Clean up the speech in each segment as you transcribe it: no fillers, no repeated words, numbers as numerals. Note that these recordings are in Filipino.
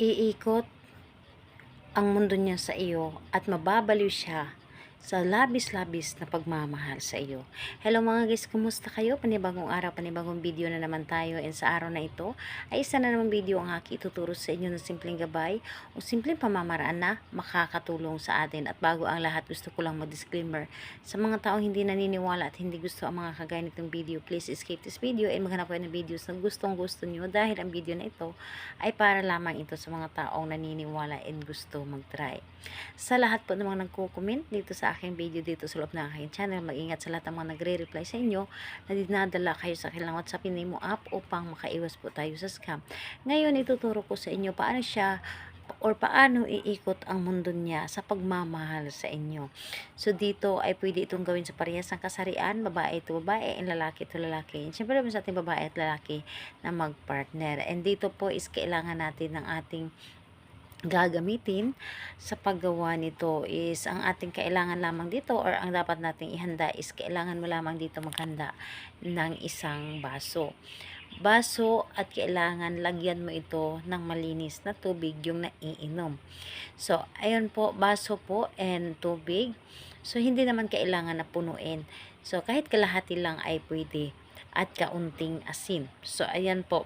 Iikot ang mundo niya sa iyo at mababaliw siya sa labis-labis na pagmamahal sa iyo. Hello mga guys, kumusta kayo? Panibagong araw, panibagong video na naman tayo, and sa araw na ito ay isa na naman video ang aking ituturo sa inyo ng simpleng gabay o simpleng pamamaraan na makakatulong sa atin. At bago ang lahat, gusto ko lang mag-disclaimer sa mga taong hindi naniniwala at hindi gusto ang mga kagaya nitong video. Please escape this video and maghanap kayo ng videos na gustong gusto nyo, dahil ang video na ito ay para lamang ito sa mga taong naniniwala and gusto mag-try. Sa lahat po namang nagko-comment dito sa aking video dito sa loob ng aking channel, mag-ingat sa lahat ng mga nagre-reply sa inyo na dinadala kayo sa kailang WhatsApp Nemo app upang makaiwas po tayo sa scam. Ngayon, ituturo ko sa inyo paano siya or paano iikot ang mundo niya sa pagmamahal sa inyo. So dito ay pwede itong gawin sa parehas ng kasarian, babae ito babae, and lalaki ito lalaki. And syempre naman sa ating babae at lalaki na mag-partner. And dito po is kailangan natin ng ating gagamitin sa paggawa nito is ang ating kailangan lamang dito, or ang dapat nating ihanda is kailangan mo lamang dito maghanda ng isang baso at kailangan lagyan mo ito ng malinis na tubig, yung naiinom. So ayun po, baso po and tubig. So hindi naman kailangan na punuin, so kahit kalahati lang ay pwede, at kaunting asin. So ayan po,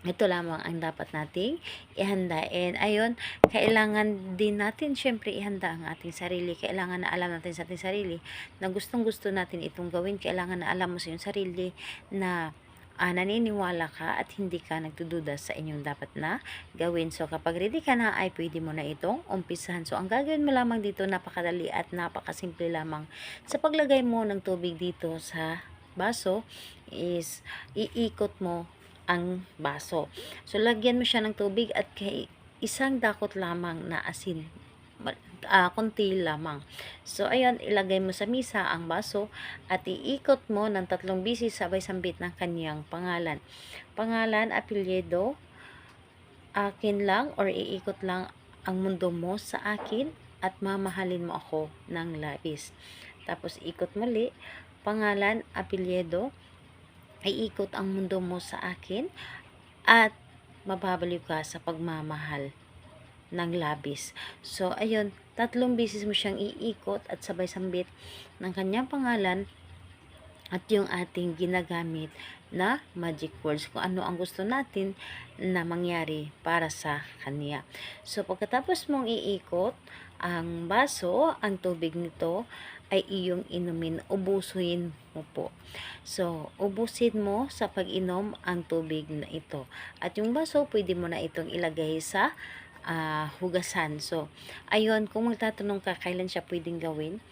ito lamang ang dapat nating ihanda. And ayun, kailangan din natin syempre ihanda ang ating sarili. Kailangan na alam natin sa ating sarili na gustong gusto natin itong gawin. Kailangan na alam mo sa iyong sarili na naniniwala ka at hindi ka nagdududa sa inyong dapat na gawin. So kapag ready ka na ay pwede mo na itong umpisahan. So ang gagawin mo lamang dito, napakadali at napakasimple lamang. Sa paglagay mo ng tubig dito sa baso is iikot mo ang baso. So lagyan mo siya ng tubig at isang dakot lamang na asin, konti lamang. So ayun, ilagay mo sa misa ang baso at iikot mo ng 3 bisis sabay sambit ng kanyang pangalan. Pangalan, apelyido, akin lang, or iikot lang ang mundo mo sa akin at mamahalin mo ako ng labis. Tapos ikot muli, pangalan, apelyido, ay ikot ang mundo mo sa akin at mababaliw ka sa pagmamahal ng labis. So ayun, 3 beses mo siyang iikot at sabay sambit ng kanyang pangalan at yung ating ginagamit na magic words, kung ano ang gusto natin na mangyari para sa kanya. So pagkatapos mong iikot ang baso, ang tubig nito ay iyong inumin, ubusin mo po. So ubusin mo sa pag-inom ang tubig na ito. At yung baso, pwede mo na itong ilagay sa hugasan. So ayun, kung magtatanong ka kailan siya pwedeng gawin,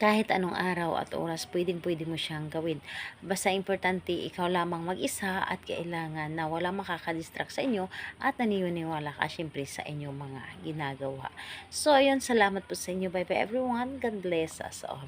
kahit anong araw at oras, pwede mo siyang gawin. Basta importante, ikaw lamang mag-isa at kailangan na walang makakadistract sa inyo at naniniwala ka syempre sa inyong mga ginagawa. So, ayun, salamat po sa inyo. Bye bye everyone. God bless us all.